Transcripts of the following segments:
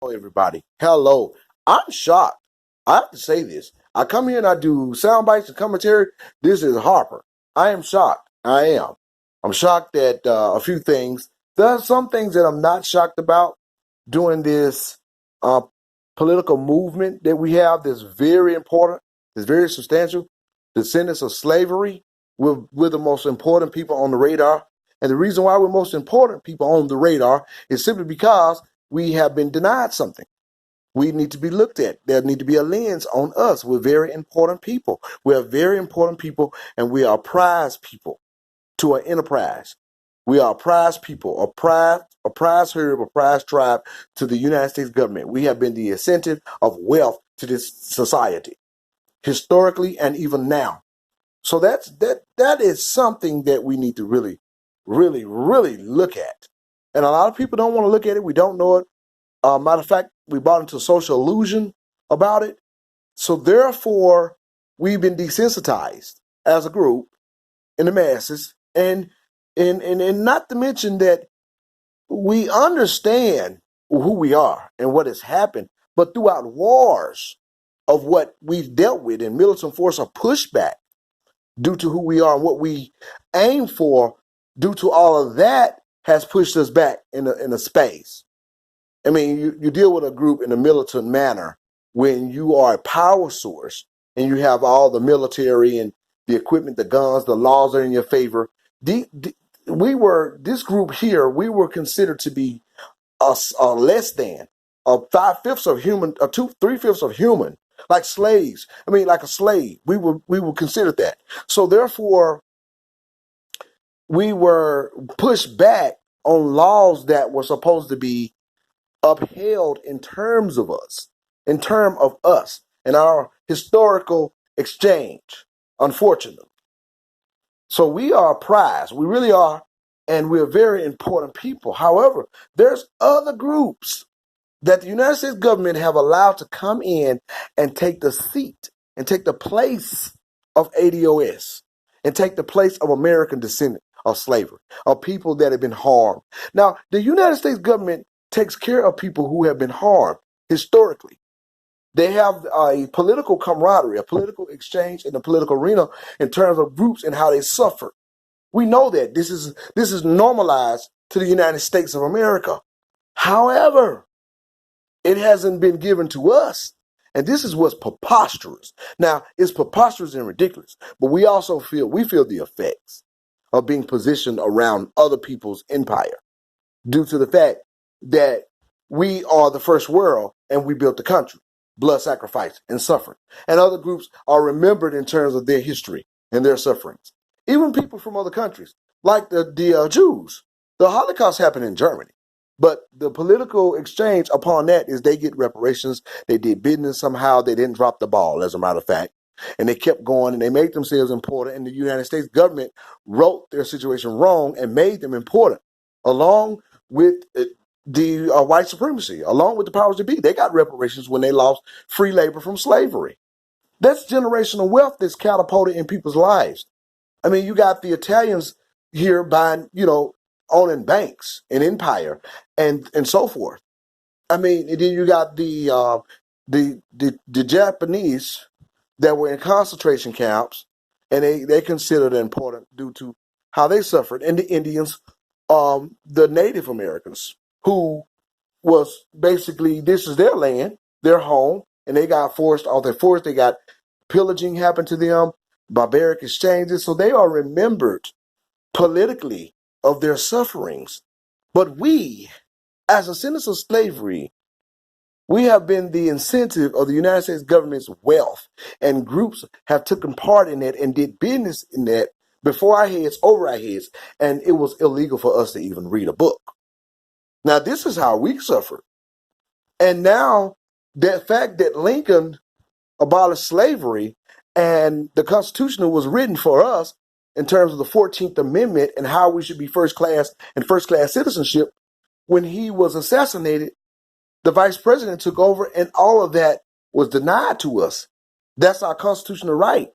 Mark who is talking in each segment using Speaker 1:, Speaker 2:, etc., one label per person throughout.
Speaker 1: Hello, everybody. Hello. I'm shocked. I have to say this. I come here and I do sound bites and commentary. This is Harper. I am shocked. I am. I'm shocked at a few things. There are some things that I'm not shocked about during this uh, political movement that we have that's very important, that's very substantial. The sentence of slavery. We're the most important people on the radar. And the reason why we're most important people on the radar is simply because we have been denied something. We need to be looked at. There need to be a lens on us. We're very important people. We are very important people, and we are prize people to an enterprise. We are a prize people, a prize herd, a prize tribe to the United States government. We have been the incentive of wealth to this society, historically and even now. So that is something that we need to really look at. And a lot of people don't want to look at it. We don't know it. Matter of fact, we bought into social illusion about it. So therefore, we've been desensitized as a group in the masses, and not to mention that we understand who we are and what has happened, but throughout wars of what we've dealt with in militant force of pushback due to who we are and what we aim for, due to all of that, has pushed us back in a space. I mean, you deal with a group in a militant manner when you are a power source and you have all the military and the equipment, the guns, the laws are in your favor. This group here, we were considered to be a less than a 5/5 of human, a two, 3/5 of human, like slaves. I mean, like a slave. We were considered that. So therefore, we were pushed back on laws that were supposed to be upheld in terms of us, in term of us and our historical exchange, unfortunately. So we are a prize. We really are, and we're very important people. However, there's other groups that the United States government have allowed to come in and take the seat and take the place of ADOS and take the place of American descendant of slavery, of people that have been harmed. Now, the United States government takes care of people who have been harmed historically. They have a political camaraderie, a political exchange in the political arena in terms of groups and how they suffer. We know that this is normalized to the United States of America. However, it hasn't been given to us. And this is what's preposterous. Now, it's preposterous and ridiculous, but we also feel the effects of being positioned around other people's empire due to the fact that we are the first world and we built the country, blood sacrifice and suffering. And other groups are remembered in terms of their history and their sufferings. Even people from other countries, like the Jews. The Holocaust happened in Germany. But the political exchange upon that is they get reparations. They did business somehow. They didn't drop the ball, as a matter of fact. And they kept going and they made themselves important. And the United States government wrote their situation wrong and made them important, along with the white supremacy, along with the powers that be. They got reparations when they lost free labor from slavery. That's generational wealth that's catapulted in people's lives. I mean, you got the Italians here buying, owning banks and empire and so forth. I mean, and then you got the Japanese that were in concentration camps, and they considered it important due to how they suffered, and the Indians, the Native Americans, who was basically, this is their land, their home, and they got forced off their forest. They got pillaging happened to them, barbaric exchanges, so they are remembered politically of their sufferings. But we, as descendants of slavery, we have been the incentive of the United States government's wealth, and groups have taken part in it and did business in that before our heads, over our heads, and it was illegal for us to even read a book. Now, this is how we suffered. And now, the fact that Lincoln abolished slavery and the Constitution was written for us in terms of the 14th Amendment and how we should be first class and first class citizenship, when he was assassinated, the vice president took over and all of that was denied to us. That's our constitutional right.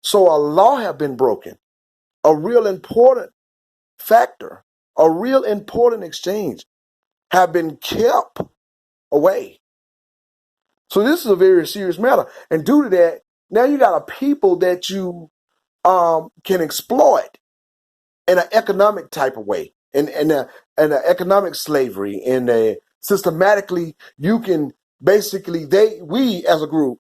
Speaker 1: So a law have been broken, a real important factor, a real important exchange have been kept away. So this is a very serious matter. And due to that, now you got a people that you can exploit in an economic type of way, in an economic slavery, in a systematically you can basically we as a group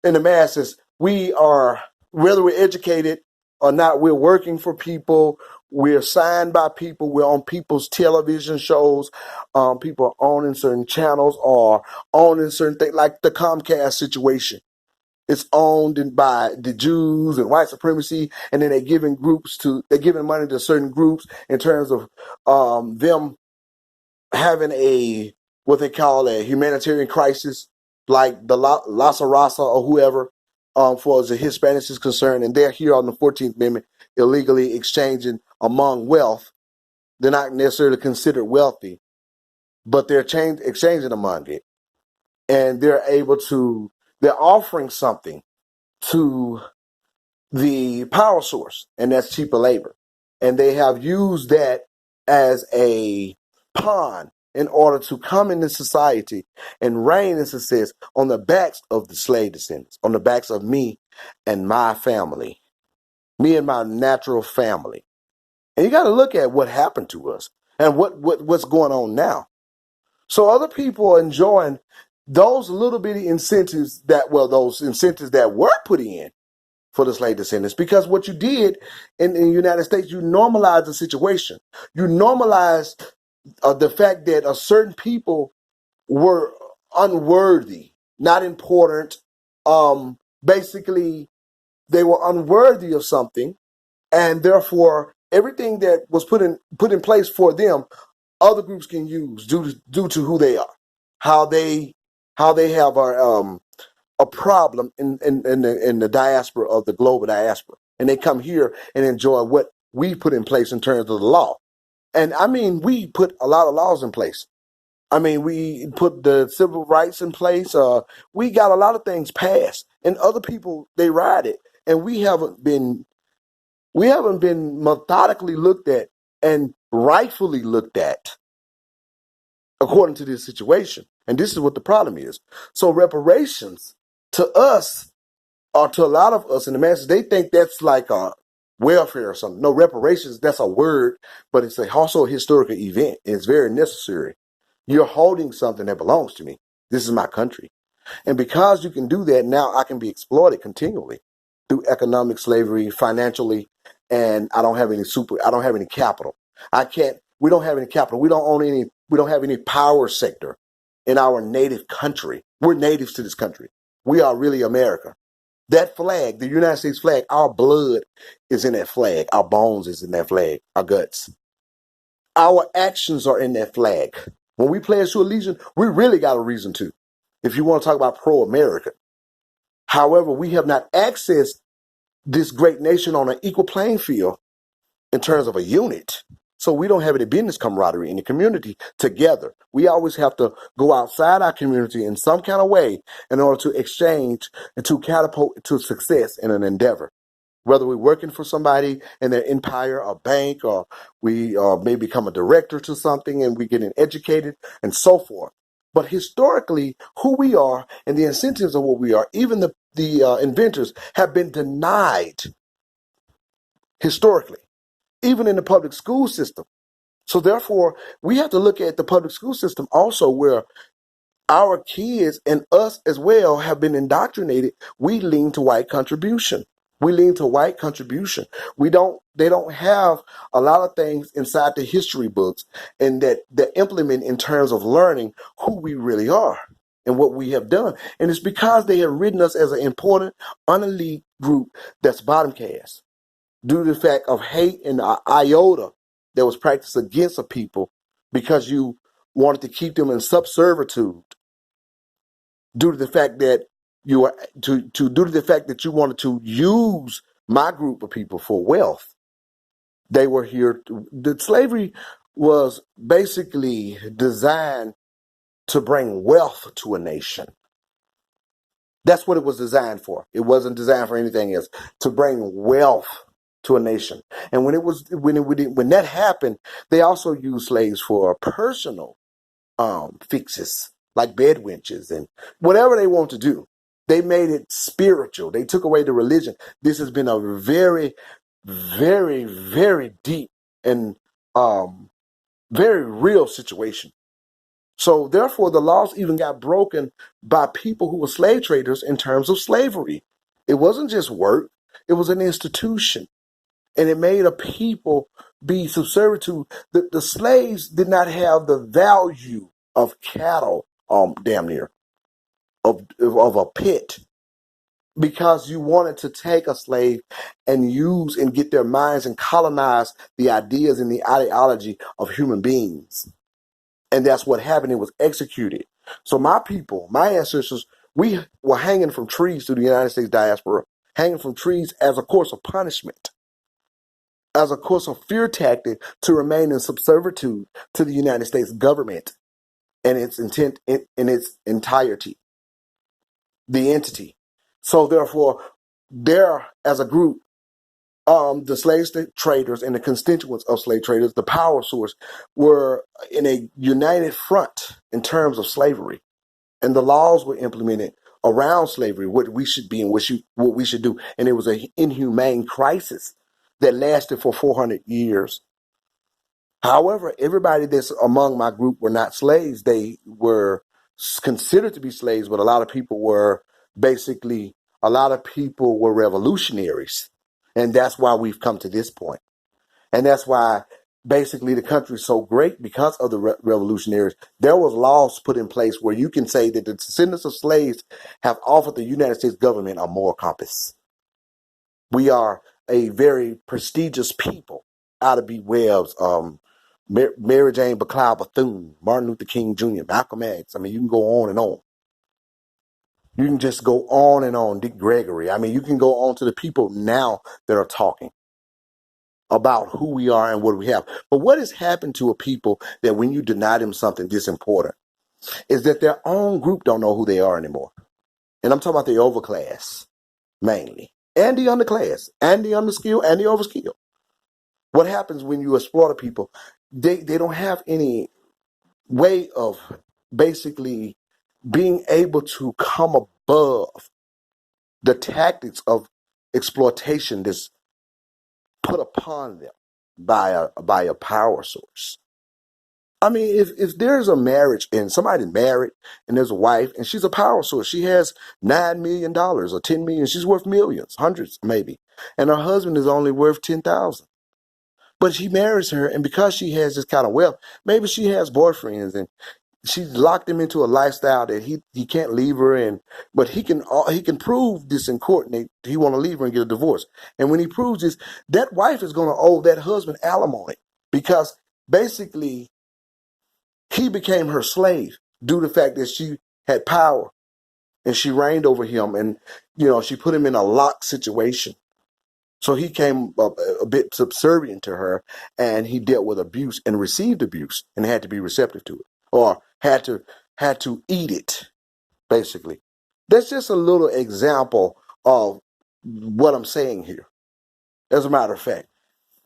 Speaker 1: in the masses, we are, whether we're educated or not, we're working for people, we're signed by people, we're on people's television shows, people are owning certain channels or owning certain things, like the Comcast situation. It's owned by the Jews and white supremacy, and then they're giving money to certain groups in terms of them having what they call a humanitarian crisis, like the Lhasa Rasa or whoever, for as the Hispanics is concerned, and they're here on the 14th Amendment illegally exchanging among wealth. They're not necessarily considered wealthy, but they're exchanging among it, and they're offering something to the power source, and that's cheaper labor. And they have used that as a pawn in order to come into society and reign in success on the backs of the slave descendants, on the backs of me and my family, me and my natural family. And you got to look at what happened to us and what's going on now. So other people are enjoying those little bitty incentives those incentives that were put in for the slave descendants, because what you did in the United States, you normalized the situation. You normalized the fact that a certain people were unworthy, not important. Basically, they were unworthy of something, and therefore everything that was put in place for them, other groups can use due to who they are, how they have a problem in the diaspora of the global diaspora, and they come here and enjoy what we put in place in terms of the law. And I mean, we put a lot of laws in place. I mean, we put the civil rights in place. We got a lot of things passed, and other people, they ride it, and we haven't been methodically looked at and rightfully looked at according to this situation. And this is what the problem is. So reparations to us, or to a lot of us in the masses, they think that's like a welfare or something. No, reparations, that's a word, but it's also a historical event. And it's very necessary. You're holding something that belongs to me. This is my country. And because you can do that, now I can be exploited continually through economic slavery, financially, and I don't have any capital. We don't have any capital. We don't have any power sector in our native country. We're natives to this country. We are really America. That flag, the United States flag, our blood is in that flag. Our bones is in that flag. Our guts. Our actions are in that flag. When we pledge to allegiance, we really got a reason to, if you want to talk about pro-America. However, we have not accessed this great nation on an equal playing field in terms of a unit. So we don't have any business camaraderie in the community together. We always have to go outside our community in some kind of way in order to exchange and to catapult to success in an endeavor. Whether we're working for somebody in their empire or bank, or we may become a director to something and we're getting educated and so forth. But historically, who we are and the incentives of what we are, even the inventors, have been denied historically, even in the public school system. So therefore, we have to look at the public school system also, where our kids and us as well have been indoctrinated. We lean to white contribution. They don't have a lot of things inside the history books and that implement in terms of learning who we really are and what we have done. And it's because they have written us as an important, unelite group that's bottom caste, due to the fact of hate and iota that was practiced against a people because you wanted to keep them in subservitude, due to the fact that you wanted to use my group of people for wealth. They were here. The slavery was basically designed to bring wealth to a nation. That's what it was designed for. It wasn't designed for anything else. To bring wealth to a nation. And when that happened, they also used slaves for personal fixes. like bed winches and whatever they want to do. They made it spiritual. They took away the religion. This has been a very, very, very deep and very real situation. So therefore, the laws even got broken by people who were slave traders in terms of slavery. It wasn't just work; it was an institution, and it made a people be subservient to. The slaves did not have the value of cattle, damn near of a pit, because you wanted to take a slave and use and get their minds and colonize the ideas and the ideology of human beings. And that's what happened. It was executed. So my people, my ancestors, we were hanging from trees through the United States diaspora, hanging from trees as a course of punishment, as a course of fear tactic to remain in subservitude to the United States government and its intent in its entirety, the entity. So therefore, there as a group, the slave traders and the constituents of slave traders, the power source, were in a united front in terms of slavery, and the laws were implemented around slavery, what we should be and what we should do, and it was an inhumane crisis that lasted for 400 years. However, everybody that's among my group were not slaves. They were considered to be slaves, but a lot of people were revolutionaries. And that's why we've come to this point. And that's why basically the country is so great because of the revolutionaries. There was laws put in place where you can say that the descendants of slaves have offered the United States government a moral compass. We are a very prestigious people. Ida B. Wells, Mary Jane Bacloud Bethune, Martin Luther King Jr., Malcolm X. I mean, you can go on and on. You can just go on and on. Dick Gregory. I mean, you can go on to the people now that are talking about who we are and what we have. But what has happened to a people that when you deny them something this important is that their own group don't know who they are anymore. And I'm talking about the overclass mainly, and the underclass, and the underskilled, and the overskilled. What happens when you exploit people? They don't have any way of basically being able to come above the tactics of exploitation that's put upon them by a power source. I mean, if there's a marriage and somebody's married and there's a wife and she's a power source, she has $9 million or $10 million, she's worth millions, hundreds maybe, and her husband is only worth 10,000. But she marries her, and because she has this kind of wealth, maybe she has boyfriends and she's locked him into a lifestyle that he can't leave her, but he can prove this in court, and he want to leave her and get a divorce. And when he proves this, that wife is going to owe that husband alimony because basically he became her slave due to the fact that she had power and she reigned over him, and she put him in a locked situation. So he came a bit subservient to her, and he dealt with abuse and received abuse and had to be receptive to it, or had to eat it, basically. That's just a little example of what I'm saying here. As a matter of fact,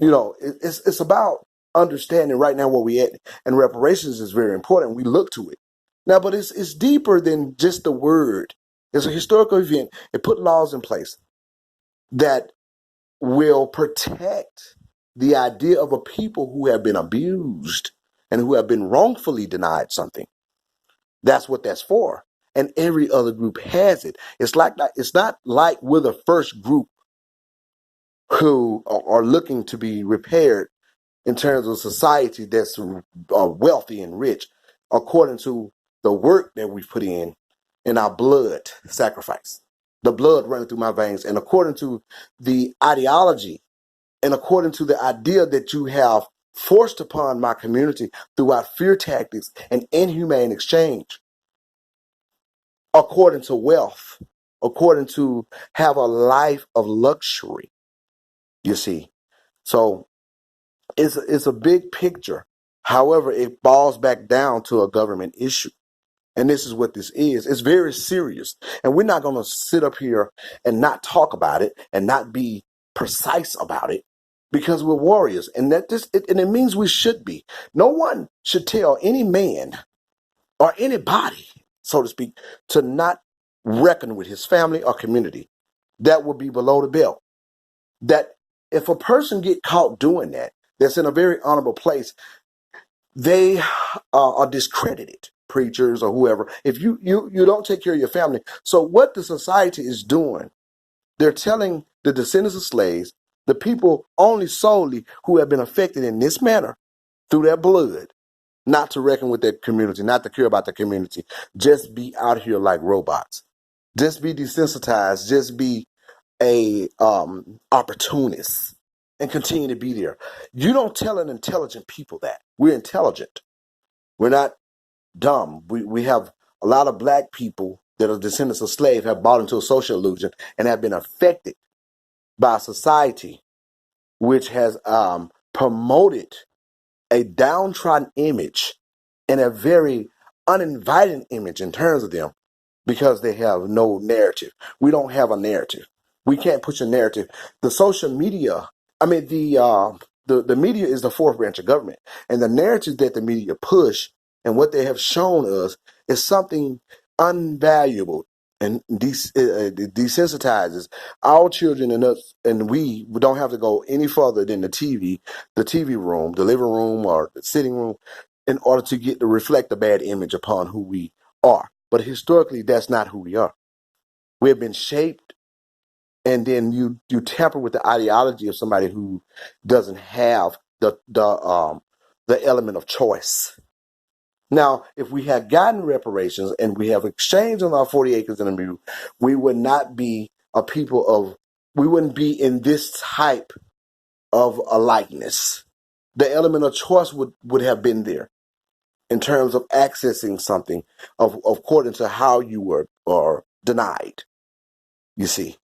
Speaker 1: it's about understanding right now where we at, and reparations is very important. We look to it now, but it's deeper than just the word. It's a historical event. It put laws in place that will protect the idea of a people who have been abused and who have been wrongfully denied something. That's what that's for. And every other group has it. It's not like we're the first group who are looking to be repaired in terms of society that's wealthy and rich, according to the work that we put in our blood sacrifice. The blood running through my veins, and according to the ideology and according to the idea that you have forced upon my community throughout fear tactics and inhumane exchange, according to wealth, according to have a life of luxury, you see. So it's a big picture. However, it falls back down to a government issue. And this is what this is. It's very serious. And we're not going to sit up here and not talk about it and not be precise about it because we're warriors. And and it means we should be. No one should tell any man or anybody so to speak, to not reckon with his family or community. That would be below the belt. That if a person get caught doing that, that's in a very honorable place, they are discredited, preachers or whoever, if you don't take care of your family. So what the society is doing, they're telling the descendants of slaves, the people only solely who have been affected in this manner through their blood, not to reckon with their community, not to care about the community. Just be out here like robots. Just be desensitized. Just be a opportunist and continue to be there. You don't tell an intelligent people that. We're intelligent. We're not dumb. We have a lot of black people that are descendants of slaves have bought into a social illusion and have been affected by society, which has promoted a downtrodden image and a very uninviting image in terms of them because they have no narrative. We don't have a narrative. We can't push a narrative. The social media, I mean, the media is the fourth branch of government, and the narrative that the media push and what they have shown us is something unvaluable and desensitizes our children and us, and we don't have to go any further than the TV room, the living room, or the sitting room, in order to get to reflect a bad image upon who we are. But historically, that's not who we are. We have been shaped, and then you tamper with the ideology of somebody who doesn't have the element of choice. Now, if we had gotten reparations and we have exchanged on our 40 acres and a mule, we would not be a people of, we wouldn't be in this type of a likeness. The element of choice would have been there in terms of accessing something of according to how you were or denied, you see.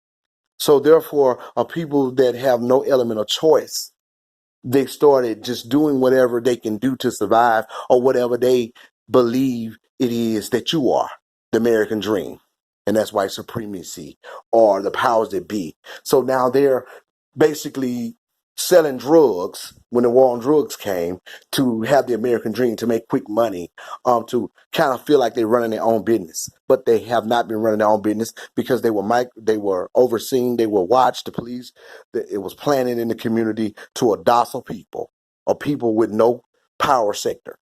Speaker 1: So therefore, people that have no element of choice, they started just doing whatever they can do to survive or whatever they believe it is that you are, the American dream. And that's white supremacy or the powers that be. So now they're basically selling drugs when the war on drugs came to have the American dream, to make quick money, to kind of feel like they're running their own business. But they have not been running their own business because they were overseen, they were watched, the police, it was planted in the community to a docile people, or people with no power sector,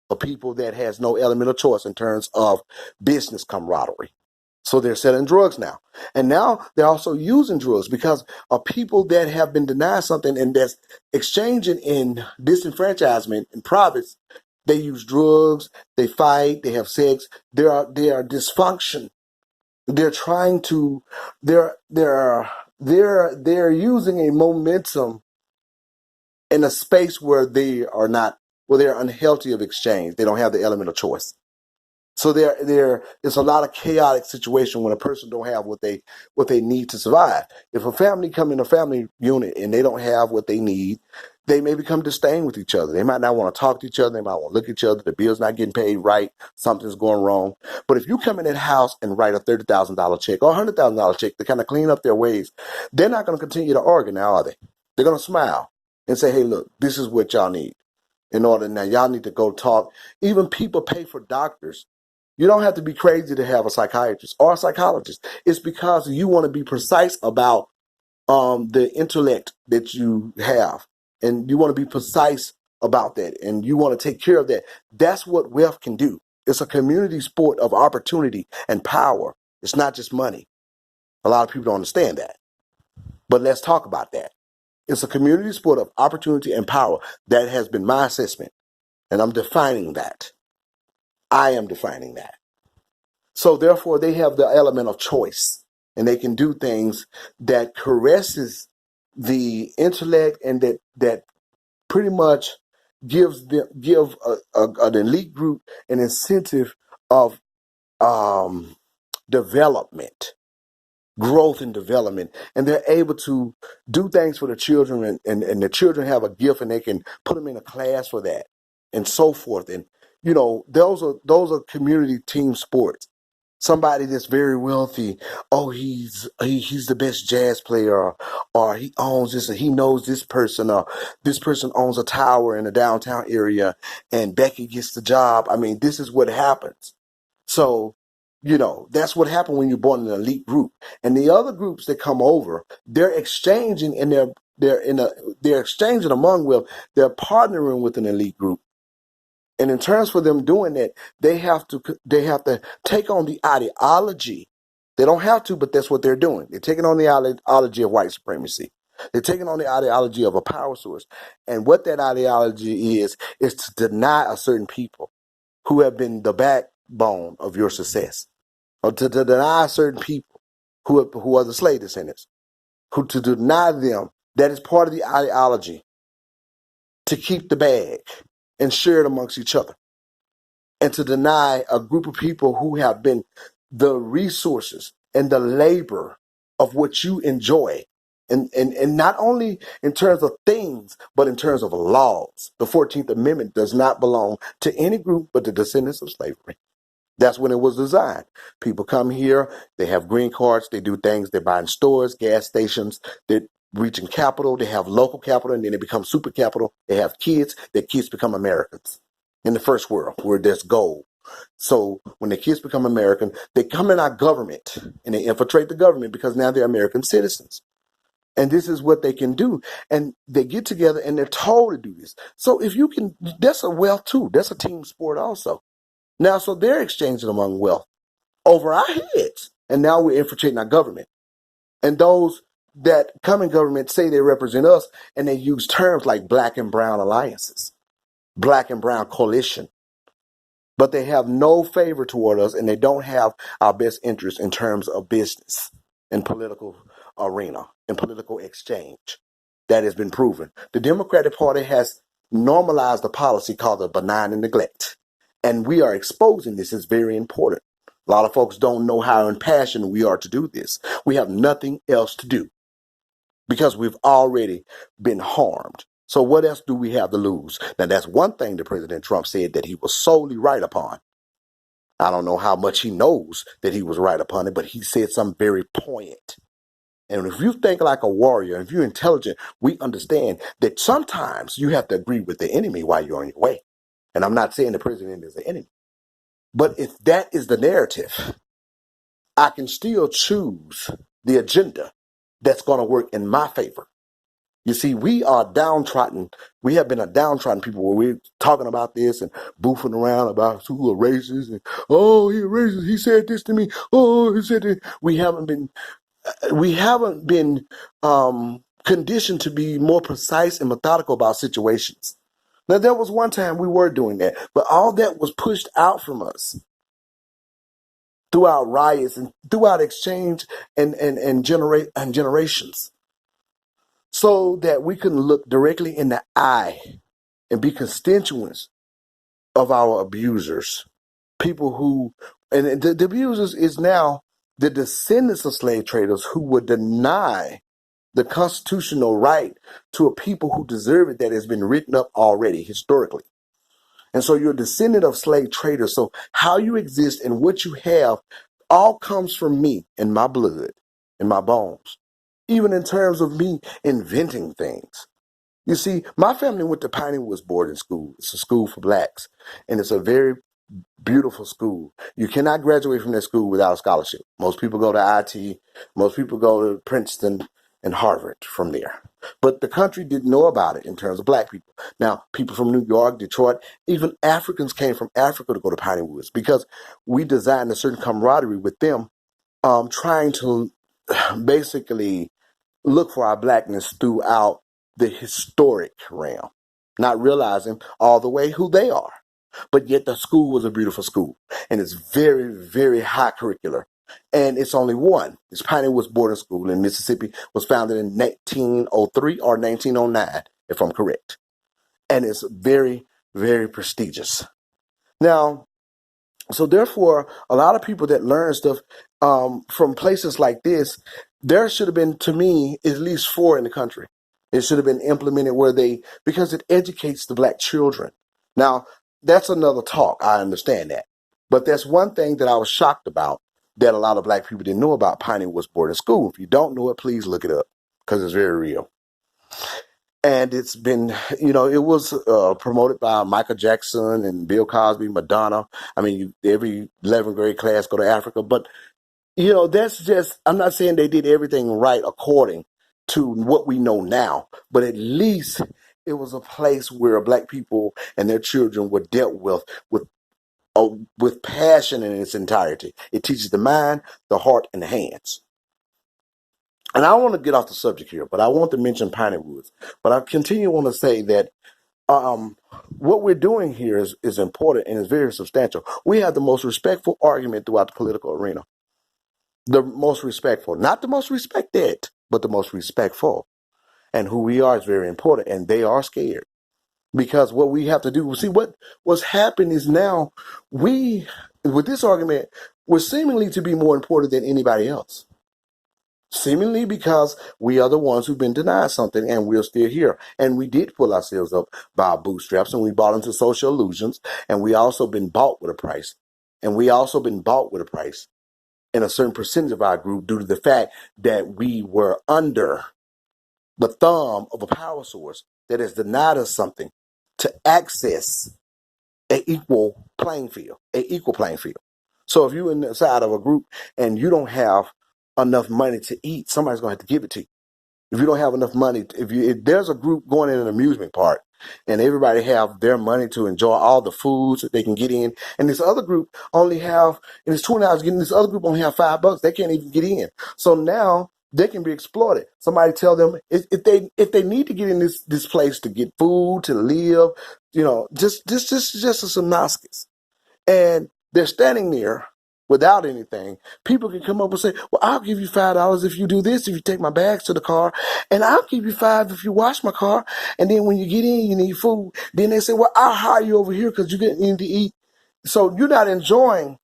Speaker 1: or people that has no element of choice in terms of business camaraderie. So they're selling drugs now. And now they're also using drugs because of people that have been denied something and that's exchanging in disenfranchisement and profits. They use drugs, they fight, they have sex, they are dysfunction. They're trying to they're using a momentum in a space where they're unhealthy of exchange. They don't have the element of choice. So it's a lot of chaotic situation when a person don't have what they need to survive. If a family come in a family unit and they don't have what they need, they may become disdain with each other. They might not want to talk to each other. They might want to look at each other. The bill's not getting paid right. Something's going wrong. But if you come in that house and write a $30,000 check or $100,000 check to kind of clean up their ways, they're not going to continue to argue now, are they? They're going to smile and say, hey, look, this is what y'all need. In order now, y'all need to go talk. Even people pay for doctors. You don't have to be crazy to have a psychiatrist or a psychologist. It's because you want to be precise about the intellect that you have, and you want to be precise about that, and you want to take care of that. That's what wealth can do. It's a community sport of opportunity and power. It's not just money. A lot of people don't understand that. But let's talk about that. It's a community sport of opportunity and power. That has been my assessment, and I'm defining that. I am defining that. So therefore, they have the element of choice, and they can do things that caresses the intellect and that pretty much give an elite group an incentive of development, growth and development, and they're able to do things for the children, and the children have a gift and they can put them in a class for that and so forth. And those are community team sports. Somebody that's very wealthy, oh, he's the best jazz player, or he owns this, or he knows this person, or this person owns a tower in the downtown area, and Becky gets the job. I mean, this is what happens. So That's what happened when you're born in an elite group. And the other groups that come over, they're exchanging and they're exchanging among, well, they're partnering with an elite group. And in terms for them doing that, they have to take on the ideology. They don't have to, but that's what they're doing. They're taking on the ideology of white supremacy. They're taking on the ideology of a power source. And what that ideology is to deny a certain people who have been the backbone of your success, or to deny certain people who are the slave descendants, to deny them. That is part of the ideology, to keep the bag and share it amongst each other, and to deny a group of people who have been the resources and the labor of what you enjoy. And not only in terms of things, but in terms of laws. The 14th Amendment does not belong to any group but the descendants of slavery. That's when it was designed. People come here, they have green cards, they do things, they buy in stores, gas stations, they're reaching capital, they have local capital, and then they become super capital. They have kids, their kids become Americans in the first world where there's gold. So when the kids become American, they come in our government and they infiltrate the government because now they're American citizens. And this is what they can do. And they get together and they're told to do this. So if you can, that's a wealth too. That's a team sport also. Now, so they're exchanging among wealth over our heads. And now we're infiltrating our government. And those that come in government say they represent us, and they use terms like black and brown alliances, black and brown coalition. But they have no favor toward us, and they don't have our best interest in terms of business and political arena and political exchange. That has been proven. The Democratic Party has normalized a policy called the benign and neglect. And we are exposing this as very important. A lot of folks don't know how impassioned we are to do this. We have nothing else to do because we've already been harmed. So what else do we have to lose? Now, that's one thing that President Trump said that he was solely right upon. I don't know how much he knows that he was right upon it, but he said something very poignant. And if you think like a warrior, if you're intelligent, we understand that sometimes you have to agree with the enemy while you're on your way. And I'm not saying the president is the enemy. But if that is the narrative, I can still choose the agenda that's going to work in my favor. You see, we are downtrodden. We have been a downtrodden people where we're talking about this and boofing around about who are racist and, oh, he's racist. He said this to me. Oh, he said that. We haven't been conditioned to be more precise and methodical about situations. Now, there was one time we were doing that, but all that was pushed out from us throughout riots and throughout exchange and generations, so that we can look directly in the eye and be constituents of our abusers. People who, and the abusers is now the descendants of slave traders who would deny the constitutional right to a people who deserve it, that has been written up already historically. And so you're a descendant of slave traders. So how you exist and what you have all comes from me and my blood and my bones, even in terms of me inventing things. You see, my family went to Piney Woods boarding school. It's a school for blacks, and it's a very beautiful school. You cannot graduate from that school without a scholarship. Most people go to IT. Most people go to Princeton and Harvard from there. But the country didn't know about it in terms of black people. Now, people from New York, Detroit, even Africans came from Africa to go to Piney Woods because we designed a certain camaraderie with them, trying to basically look for our blackness throughout the historic realm, not realizing all the way who they are. But yet the school was a beautiful school, and it's very, very high curricular. And it's only one. It's Piney Woods Boarding School in Mississippi, was founded in 1903 or 1909, if I'm correct. And it's very, very prestigious. Now, so therefore, a lot of people that learn stuff from places like this, there should have been, to me, at least 4 in the country. It should have been implemented because it educates the black children. Now, that's another talk. I understand that. But that's one thing that I was shocked about, that a lot of black people didn't know about Piney Woods Boarding School. If you don't know it, please look it up because it's very real. And it's been, it was promoted by Michael Jackson and Bill Cosby, Madonna. I mean, every 11th grade class go to Africa. But, that's just, I'm not saying they did everything right according to what we know now, but at least it was a place where Black people and their children were dealt with passion in its entirety. It teaches the mind, the heart, and the hands. And I want to get off the subject here, but I want to mention Piney Woods. But I continue want to say that what we're doing here is important and is very substantial. We have the most respectful argument throughout the political arena. The most respectful, not the most respected, but the most respectful. And who we are is very important. And they are scared because what we have to do, see, what's happened is now with this argument, we're seemingly to be more important than anybody else. Seemingly because we are the ones who've been denied something and we're still here. And we did pull ourselves up by our bootstraps and we bought into social illusions and we also been bought with a price. And we also been bought with a price in a certain percentage of our group due to the fact that we were under the thumb of a power source that has denied us something to access an equal playing field. So if you're inside of a group and you don't have enough money to eat, somebody's going to have to give it to you. If you don't have enough money, if there's a group going in an amusement park and everybody have their money to enjoy all the foods that they can get in, and this other group only have, and it's $20 getting, this other group only have $5, they can't even get in. So now they can be exploited. Somebody tell them if they need to get in this place to get food, to live, just a synopsis. And they're standing there without anything. People can come up and say, well, I'll give you $5 if you do this, if you take my bags to the car, and I'll give you $5 if you wash my car. And then when you get in, you need food. Then they say, well, I'll hire you over here because you need to eat. So you're not enjoying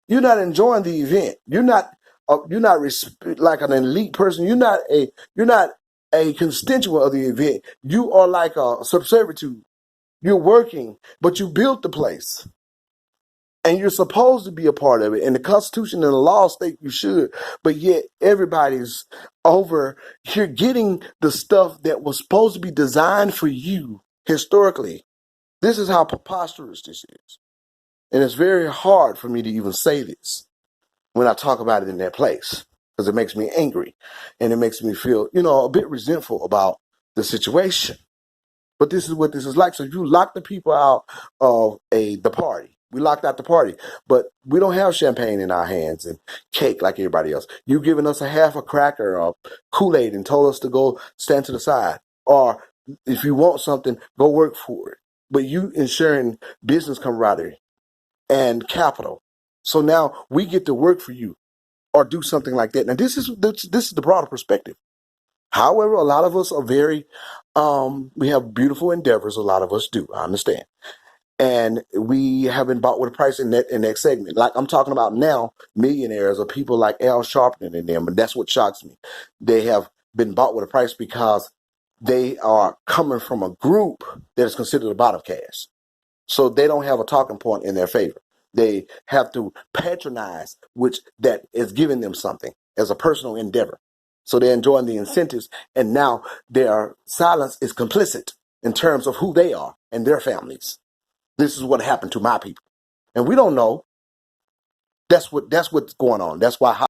Speaker 1: the event. You're not like an elite person. You're not a constituent of the event. You are like a subservitude. You're working, but you built the place. And you're supposed to be a part of it. And the Constitution and the law state you should. But yet everybody's over here getting the stuff that was supposed to be designed for you historically. This is how preposterous this is. And it's very hard for me to even say this when I talk about it in that place. Because it makes me angry. And it makes me feel, a bit resentful about the situation. But this is what this is like. So you lock the people out of the party. We locked out the party, but we don't have champagne in our hands and cake like everybody else. You giving us a half a cracker or Kool-Aid and told us to go stand to the side. Or if you want something, go work for it. But you ensuring business camaraderie and capital. So now we get to work for you or do something like that. Now this is the broader perspective. However, a lot of us are we have beautiful endeavors. A lot of us do. I understand. And we have been bought with a price in that segment. Like I'm talking about now, millionaires or people like Al Sharpton and them. And that's what shocks me. They have been bought with a price because they are coming from a group that is considered a bottom caste. So they don't have a talking point in their favor. They have to patronize, which that is giving them something as a personal endeavor. So they're enjoying the incentives. And now their silence is complicit in terms of who they are and their families. This is what happened to my people. And we don't know. That's what's going on. That's why